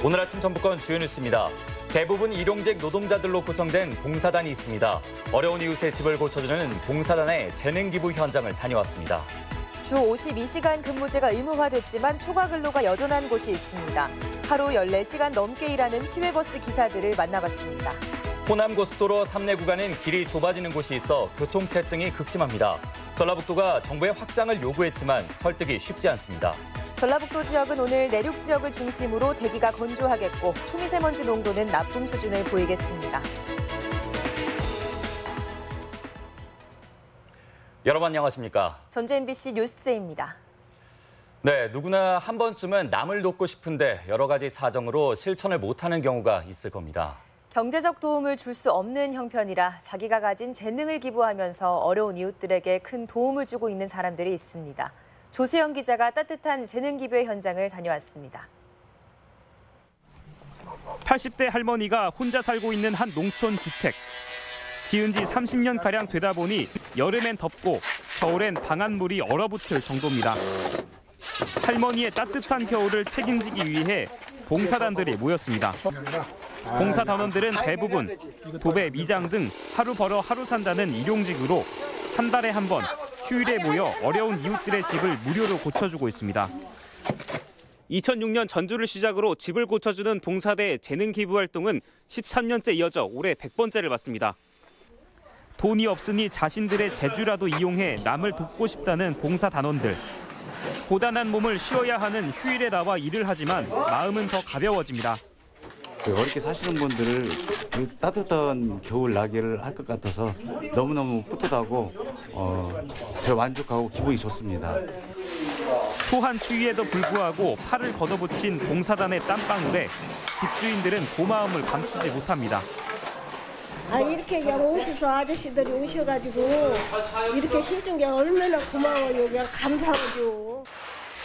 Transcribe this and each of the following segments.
오늘 아침 전북권 주요 뉴스입니다. 대부분 일용직 노동자들로 구성된 봉사단이 있습니다. 어려운 이웃의 집을 고쳐주는 봉사단의 재능 기부 현장을 다녀왔습니다. 주 52시간 근무제가 의무화됐지만 초과 근로가 여전한 곳이 있습니다. 하루 14시간 넘게 일하는 시외버스 기사들을 만나봤습니다. 호남고속도로 3내 구간은 길이 좁아지는 곳이 있어 교통체증이 극심합니다. 전라북도가 정부의 확장을 요구했지만 설득이 쉽지 않습니다. 전라북도 지역은 오늘 내륙 지역을 중심으로 대기가 건조하겠고 초미세먼지 농도는 나쁨 수준을 보이겠습니다. 여러분 안녕하십니까? 전주 MBC 뉴스투데이입니다. 네, 누구나 한 번쯤은 남을 돕고 싶은데 여러 가지 사정으로 실천을 못하는 경우가 있을 겁니다. 경제적 도움을 줄 수 없는 형편이라 자기가 가진 재능을 기부하면서 어려운 이웃들에게 큰 도움을 주고 있는 사람들이 있습니다. 조수영 기자가 따뜻한 재능 기부의 현장을 다녀왔습니다. 80대 할머니가 혼자 살고 있는 한 농촌 주택. 지은 지 30년가량 되다 보니 여름엔 덥고 겨울엔 방안물이 얼어붙을 정도입니다. 할머니의 따뜻한 겨울을 책임지기 위해 봉사단들이 모였습니다. 봉사단원들은 대부분 도배, 미장 등 하루 벌어 하루 산다는 일용직으로 한 달에 한 번 휴일에 모여 어려운 이웃들의 집을 무료로 고쳐주고 있습니다. 2006년 전주를 시작으로 집을 고쳐주는 봉사대 재능 기부 활동은 13년째 이어져 올해 100번째를 맞습니다. 돈이 없으니 자신들의 재주라도 이용해 남을 돕고 싶다는 봉사단원들. 고단한 몸을 쉬어야 하는 휴일에 나와 일을 하지만 마음은 더 가벼워집니다. 어렵게 사시는 분들을 따뜻한 겨울 나기를 할 것 같아서 너무너무 뿌듯하고 저 만족하고 기분이 좋습니다. 토한 추위에도 불구하고 팔을 걷어붙인 봉사단의 땀방울에 집주인들은 고마움을 감추지 못합니다. 이렇게 그냥 오셔서 아저씨들이 오셔가지고 이렇게 해준 게 얼마나 고마워요. 그냥 감사하죠.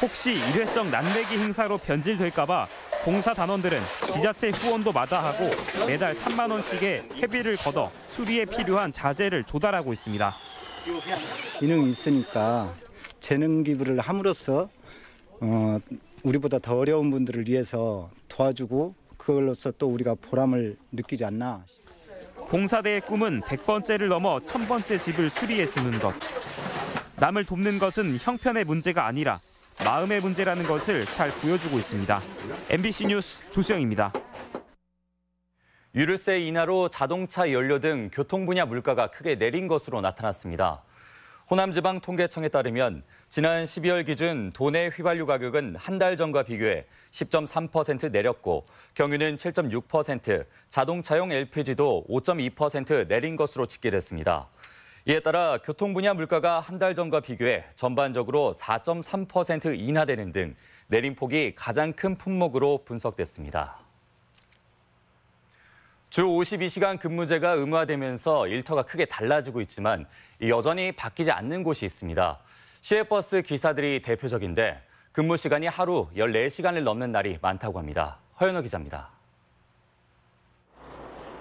혹시 일회성 난내기 행사로 변질될까 봐 봉사단원들은 지자체 후원도 마다하고 매달 3만 원씩의 회비를 걷어 수리에 필요한 자재를 조달하고 있습니다. 기능이 있으니까 재능 기부를 함으로써 우리보다 더 어려운 분들을 위해서 도와주고 그걸로써 또 우리가 보람을 느끼지 않나. 봉사대의 꿈은 100번째를 넘어 1000번째 집을 수리해 주는 것. 남을 돕는 것은 형편의 문제가 아니라 마음의 문제라는 것을 잘 보여주고 있습니다. MBC 뉴스 조수영입니다. 유류세 인하로 자동차 연료 등 교통 분야 물가가 크게 내린 것으로 나타났습니다. 호남지방통계청에 따르면 지난 12월 기준 도내 휘발유 가격은 한 달 전과 비교해 10.3% 내렸고 경유는 7.6%, 자동차용 LPG도 5.2% 내린 것으로 집계됐습니다. 이에 따라 교통 분야 물가가 한 달 전과 비교해 전반적으로 4.3% 인하되는 등 내림폭이 가장 큰 품목으로 분석됐습니다. 주 52시간 근무제가 의무화되면서 일터가 크게 달라지고 있지만 여전히 바뀌지 않는 곳이 있습니다. 시외버스 기사들이 대표적인데 근무 시간이 하루 14시간을 넘는 날이 많다고 합니다. 허연호 기자입니다.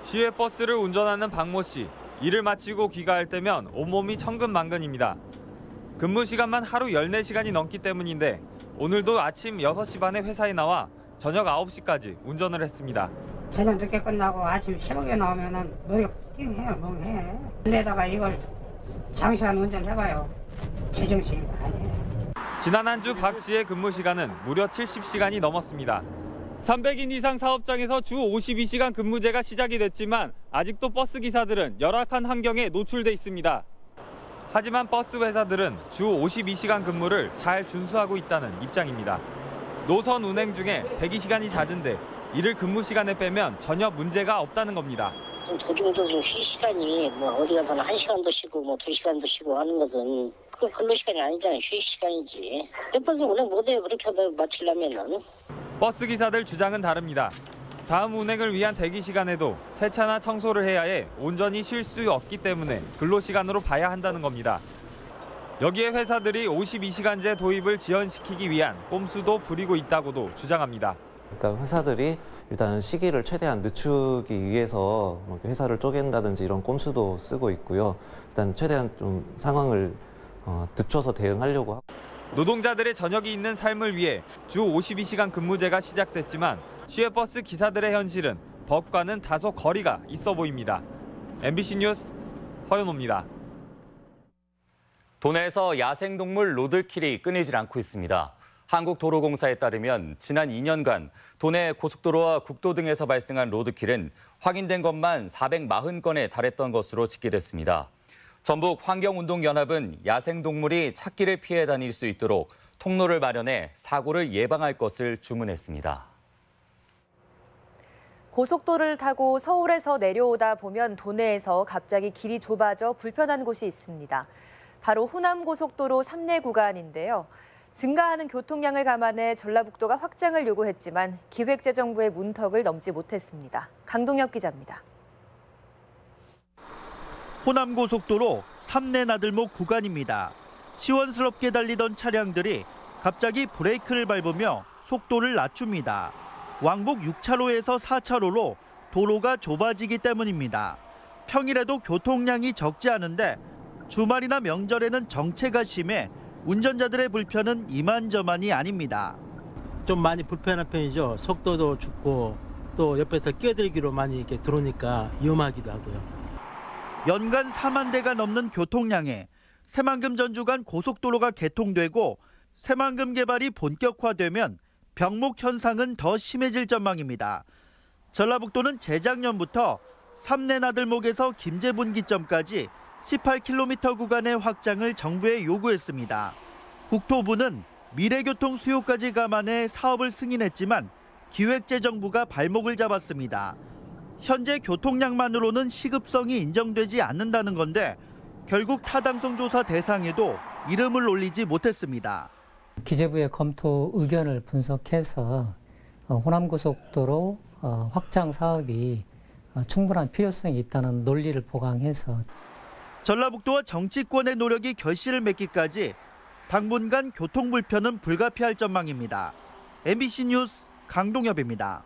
시외버스를 운전하는 박모 씨. 일을 마치고 귀가할 때면 온몸이 천근만근입니다. 근무 시간만 하루 14시간이 넘기 때문인데 오늘도 아침 6시 반에 회사에 나와 저녁 9시까지 운전을 했습니다. 저녁 늦게 끝나고 아침 새벽에 나오면은 머리가 띵해요, 멍해. 근데다가 이걸 장시간 운전해봐요. 제정신이 아니에요. 지난 한 주 박 씨의 근무 시간은 무려 70시간이 넘었습니다. 300인 이상 사업장에서 주 52시간 근무제가 시작이 됐지만 아직도 버스 기사들은 열악한 환경에 노출돼 있습니다. 하지만 버스 회사들은 주 52시간 근무를 잘 준수하고 있다는 입장입니다. 노선 운행 중에 대기 시간이 잦은데 이를 근무 시간에 빼면 전혀 문제가 없다는 겁니다. 도중도 좀 휴식 시간이 어디 가서는 1시간도 쉬고 2시간도 쉬고 하는 것은 그 근로 시간이 아니잖아요. 휴식 시간이지. 버스 운행 못해요. 그렇게 마치려면은. 버스 기사들 주장은 다릅니다. 다음 운행을 위한 대기 시간에도 세차나 청소를 해야 해 온전히 쉴 수 없기 때문에 근로시간으로 봐야 한다는 겁니다. 여기에 회사들이 52시간제 도입을 지연시키기 위한 꼼수도 부리고 있다고도 주장합니다. 그러니까 회사들이 일단 시기를 최대한 늦추기 위해서 회사를 쪼갠다든지 이런 꼼수도 쓰고 있고요. 일단 최대한 좀 상황을 늦춰서 대응하려고 하고. 노동자들의 저녁이 있는 삶을 위해 주 52시간 근무제가 시작됐지만 시외버스 기사들의 현실은 법과는 다소 거리가 있어 보입니다. MBC 뉴스 허연호입니다. 도내에서 야생동물 로드킬이 끊이질 않고 있습니다. 한국도로공사에 따르면 지난 2년간 도내 고속도로와 국도 등에서 발생한 로드킬은 확인된 것만 440건에 달했던 것으로 집계됐습니다. 전북 환경운동연합은 야생동물이 찾기를 피해 다닐 수 있도록 통로를 마련해 사고를 예방할 것을 주문했습니다. 고속도로를 타고 서울에서 내려오다 보면 도내에서 갑자기 길이 좁아져 불편한 곳이 있습니다. 바로 호남고속도로 3내 구간인데요. 증가하는 교통량을 감안해 전라북도가 확장을 요구했지만 기획재정부의 문턱을 넘지 못했습니다. 강동엽 기자입니다. 호남고속도로 3내 나들목 구간입니다. 시원스럽게 달리던 차량들이 갑자기 브레이크를 밟으며 속도를 낮춥니다. 왕복 6차로에서 4차로로 도로가 좁아지기 때문입니다. 평일에도 교통량이 적지 않은데 주말이나 명절에는 정체가 심해 운전자들의 불편은 이만저만이 아닙니다. 좀 많이 불편한 편이죠. 속도도 죽고 또 옆에서 끼어들기로 많이 이렇게 들어오니까 위험하기도 하고요. 연간 4만 대가 넘는 교통량에 새만금 전주간 고속도로가 개통되고 새만금 개발이 본격화되면 병목 현상은 더 심해질 전망입니다. 전라북도는 재작년부터 3내 나들목에서 김제분기점까지 18km 구간의 확장을 정부에 요구했습니다. 국토부는 미래교통 수요까지 감안해 사업을 승인했지만 기획재정부가 발목을 잡았습니다. 현재 교통량만으로는 시급성이 인정되지 않는다는 건데 결국 타당성 조사 대상에도 이름을 올리지 못했습니다. 기재부의 검토 의견을 분석해서 호남고속도로 확장 사업이 충분한 필요성이 있다는 논리를 보강해서 전라북도와 정치권의 노력이 결실을 맺기까지 당분간 교통 불편은 불가피할 전망입니다. MBC 뉴스 강동엽입니다.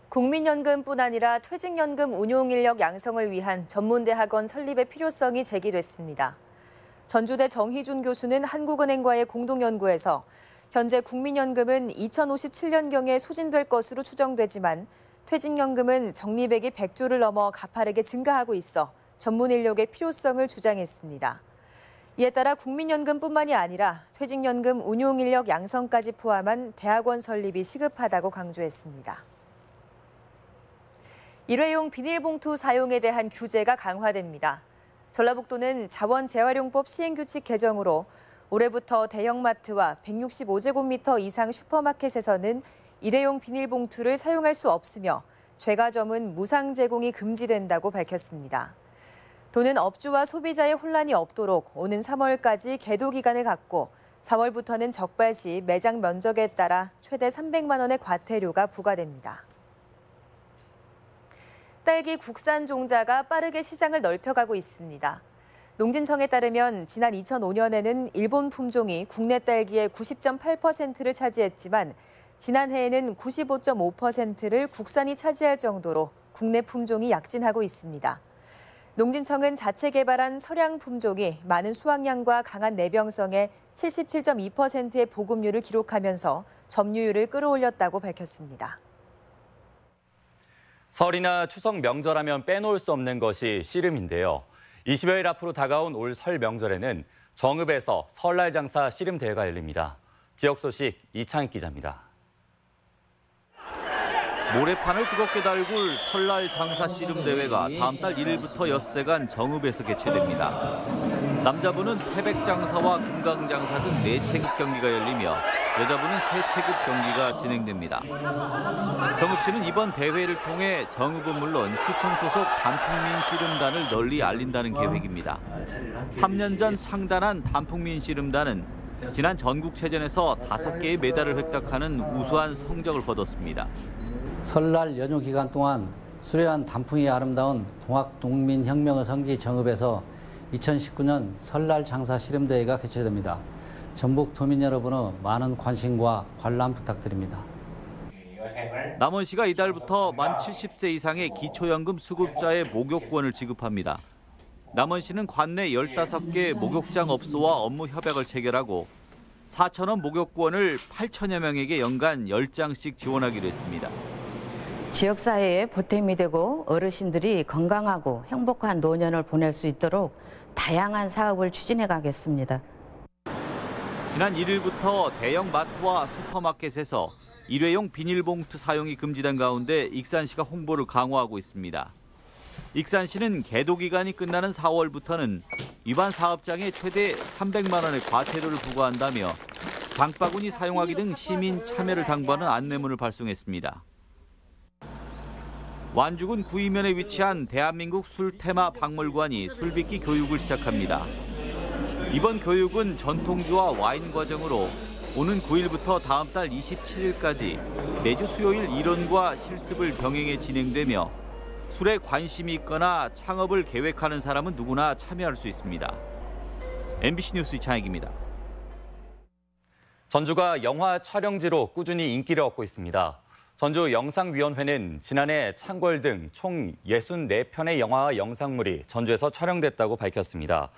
국민연금뿐 아니라 퇴직연금 운용 인력 양성을 위한 전문대학원 설립의 필요성이 제기됐습니다. 전주대 정희준 교수는 한국은행과의 공동연구에서 현재 국민연금은 2057년경에 소진될 것으로 추정되지만 퇴직연금은 적립액이 100조를 넘어 가파르게 증가하고 있어 전문 인력의 필요성을 주장했습니다. 이에 따라 국민연금뿐만이 아니라 퇴직연금 운용 인력 양성까지 포함한 대학원 설립이 시급하다고 강조했습니다. 일회용 비닐봉투 사용에 대한 규제가 강화됩니다. 전라북도는 자원재활용법 시행규칙 개정으로 올해부터 대형마트와 165제곱미터 이상 슈퍼마켓에서는 일회용 비닐봉투를 사용할 수 없으며 제과점은 무상 제공이 금지된다고 밝혔습니다. 도는 업주와 소비자의 혼란이 없도록 오는 3월까지 계도 기간을 갖고 4월부터는 적발 시 매장 면적에 따라 최대 300만 원의 과태료가 부과됩니다. 딸기 국산 종자가 빠르게 시장을 넓혀가고 있습니다. 농진청에 따르면 지난 2005년에는 일본 품종이 국내 딸기의 90.8%를 차지했지만 지난해에는 95.5%를 국산이 차지할 정도로 국내 품종이 약진하고 있습니다. 농진청은 자체 개발한 서량 품종이 많은 수확량과 강한 내병성에 77.2%의 보급률을 기록하면서 점유율을 끌어올렸다고 밝혔습니다. 설이나 추석 명절하면 빼놓을 수 없는 것이 씨름인데요. 20여일 앞으로 다가온 올 설 명절에는 정읍에서 설날 장사 씨름 대회가 열립니다. 지역 소식 이창익 기자입니다. 모래판을 뜨겁게 달굴 설날 장사 씨름 대회가 다음 달 1일부터 엿새간 정읍에서 개최됩니다. 남자부는 태백장사와 금강장사 등 4체급 경기가 열리며 여자부는 3체급 경기가 진행됩니다. 정읍시는 이번 대회를 통해 정읍은 물론 시청 소속 단풍민 씨름단을 널리 알린다는 계획입니다. 3년 전 창단한 단풍민 씨름단은 지난 전국체전에서 5개의 메달을 획득하는 우수한 성적을 거뒀습니다. 설날 연휴 기간 동안 수려한 단풍이 아름다운 동학농민혁명의 성지 정읍에서 2019년 설날 장사 씨름대회가 개최됩니다. 전북 도민 여러분의 많은 관심과 관람 부탁드립니다. 남원시가 이달부터 만 70세 이상의 기초연금 수급자의 목욕권을 지급합니다. 남원시는 관내 15개 목욕장 업소와 업무 협약을 체결하고 4,000원 목욕권을 8천여 명에게 연간 10장씩 지원하기로 했습니다. 지역사회에 보탬이 되고 어르신들이 건강하고 행복한 노년을 보낼 수 있도록 다양한 사업을 추진해 가겠습니다. 지난 1일부터 대형 마트와 슈퍼마켓에서 일회용 비닐봉투 사용이 금지된 가운데 익산시가 홍보를 강화하고 있습니다. 익산시는 계도 기간이 끝나는 4월부터는 위반 사업장에 최대 300만 원의 과태료를 부과한다며 장바구니 사용하기 등 시민 참여를 당부하는 안내문을 발송했습니다. 완주군 구이면에 위치한 대한민국 술테마 박물관이 술빚기 교육을 시작합니다. 이번 교육은 전통주와 와인 과정으로 오는 9일부터 다음 달 27일까지 매주 수요일 이론과 실습을 병행해 진행되며 술에 관심이 있거나 창업을 계획하는 사람은 누구나 참여할 수 있습니다. MBC 뉴스 이창익입니다. 전주가 영화 촬영지로 꾸준히 인기를 얻고 있습니다. 전주 영상위원회는 지난해 창궐 등 총 64편의 영화와 영상물이 전주에서 촬영됐다고 밝혔습니다.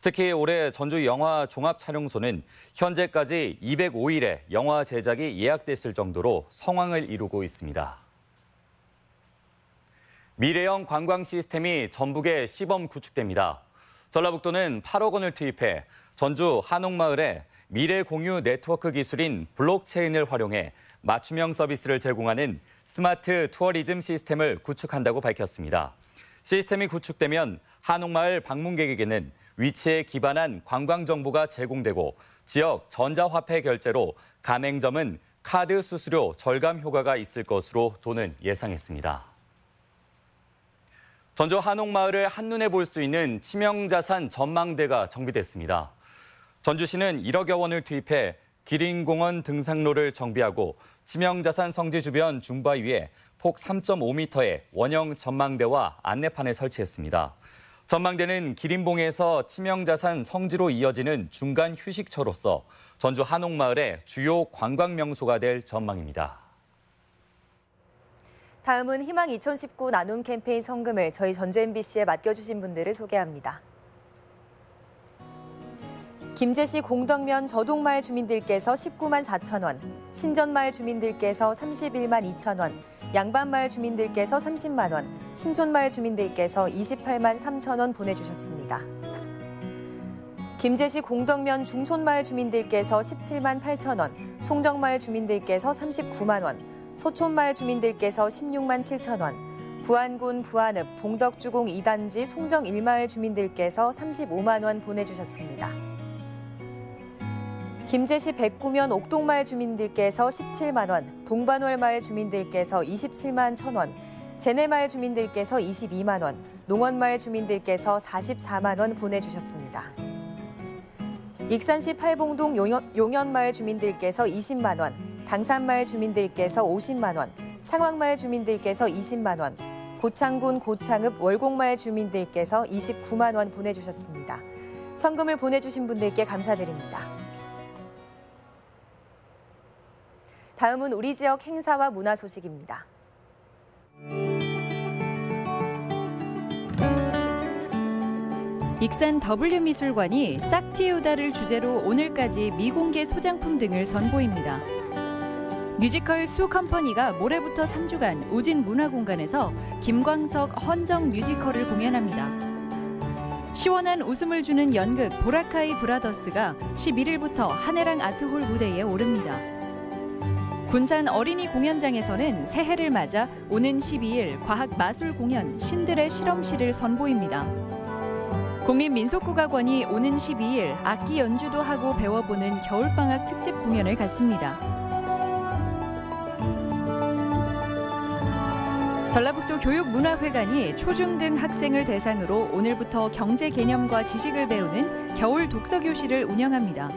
특히 올해 전주 영화 종합촬영소는 현재까지 205일의 영화 제작이 예약됐을 정도로 성황을 이루고 있습니다. 미래형 관광 시스템이 전북에 시범 구축됩니다. 전라북도는 8억 원을 투입해 전주 한옥마을에 미래 공유 네트워크 기술인 블록체인을 활용해 맞춤형 서비스를 제공하는 스마트 투어리즘 시스템을 구축한다고 밝혔습니다. 시스템이 구축되면 한옥마을 방문객에게는 위치에 기반한 관광 정보가 제공되고 지역 전자화폐 결제로 가맹점은 카드 수수료 절감 효과가 있을 것으로 도는 예상했습니다. 전주 한옥마을을 한눈에 볼 수 있는 치명자산 전망대가 정비됐습니다. 전주시는 1억여 원을 투입해 기린공원 등산로를 정비하고 치명자산 성지 주변 중바 위에 폭 3.5m의 원형 전망대와 안내판을 설치했습니다. 전망대는 기린봉에서 치명자산 성지로 이어지는 중간 휴식처로서 전주 한옥마을의 주요 관광 명소가 될 전망입니다. 다음은 희망 2019 나눔 캠페인 성금을 저희 전주 MBC에 맡겨주신 분들을 소개합니다. 김제시 공덕면 저동마을 주민들께서 19만 4천 원, 신전마을 주민들께서 31만 2천 원, 양반마을 주민들께서 30만 원, 신촌마을 주민들께서 28만 3천 원 보내주셨습니다. 김제시 공덕면 중촌마을 주민들께서 17만 8천 원, 송정마을 주민들께서 39만 원, 소촌마을 주민들께서 16만 7천 원, 부안군 부안읍 봉덕주공 2단지 송정 1마을 주민들께서 35만 원 보내주셨습니다. 김제시 백구면 옥동마을 주민들께서 17만 원, 동반월마을 주민들께서 27만 1천 원, 제내마을 주민들께서 22만 원, 농원마을 주민들께서 44만 원 보내주셨습니다. 익산시 팔봉동 용현마을 주민들께서 20만 원, 당산마을 주민들께서 50만 원, 상황마을 주민들께서 20만 원, 고창군 고창읍 월곡마을 주민들께서 29만 원 보내주셨습니다. 성금을 보내주신 분들께 감사드립니다. 다음은 우리 지역 행사와 문화 소식입니다. 익산 W미술관이 싹티우다를 주제로 오늘까지 미공개 소장품 등을 선보입니다. 뮤지컬 수 컴퍼니가 모레부터 3주간 우진 문화공간에서 김광석 헌정 뮤지컬을 공연합니다. 시원한 웃음을 주는 연극 보라카이 브라더스가 11일부터 한해랑 아트홀 무대에 오릅니다. 군산 어린이 공연장에서는 새해를 맞아 오는 12일 과학 마술 공연 신들의 실험실을 선보입니다. 국립민속국악원이 오는 12일 악기 연주도 하고 배워보는 겨울방학 특집 공연을 갖습니다. 전라북도 교육문화회관이 초중등 학생을 대상으로 오늘부터 경제 개념과 지식을 배우는 겨울 독서교실을 운영합니다.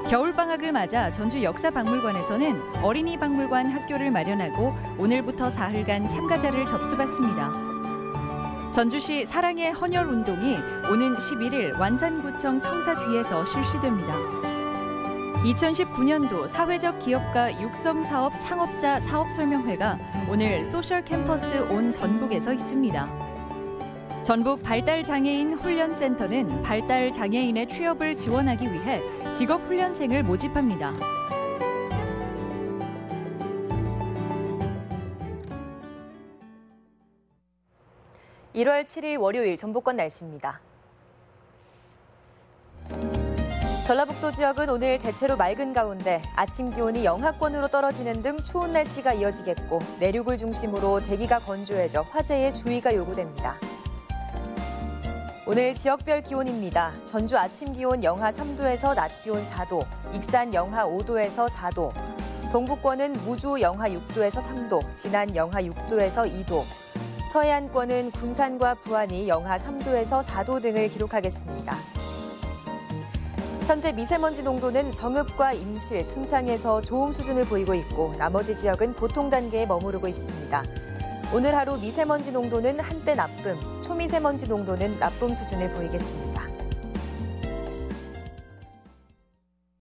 겨울방학을 맞아 전주 역사박물관에서는 어린이 박물관 학교를 마련하고 오늘부터 사흘간 참가자를 접수받습니다. 전주시 사랑의 헌혈운동이 오는 11일 완산구청 청사 뒤에서 실시됩니다. 2019년도 사회적 기업가 육성사업 창업자 사업설명회가 오늘 소셜 캠퍼스 온 전북에서 있습니다. 전북 발달장애인 훈련센터는 발달장애인의 취업을 지원하기 위해 직업훈련생을 모집합니다. (1월 7일) 월요일 전북권 날씨입니다. 전라북도 지역은 오늘 대체로 맑은 가운데 아침 기온이 영하권으로 떨어지는 등 추운 날씨가 이어지겠고 내륙을 중심으로 대기가 건조해져 화재에 주의가 요구됩니다. 오늘 지역별 기온입니다. 전주 아침 기온 영하 3도에서 낮 기온 4도, 익산 영하 5도에서 4도, 동북권은 무주 영하 6도에서 3도, 진안 영하 6도에서 2도, 서해안권은 군산과 부안이 영하 3도에서 4도 등을 기록하겠습니다. 현재 미세먼지 농도는 정읍과 임실, 순창에서 좋음 수준을 보이고 있고 나머지 지역은 보통 단계에 머무르고 있습니다. 오늘 하루 미세먼지 농도는 한때 나쁨, 초미세먼지 농도는 나쁨 수준을 보이겠습니다.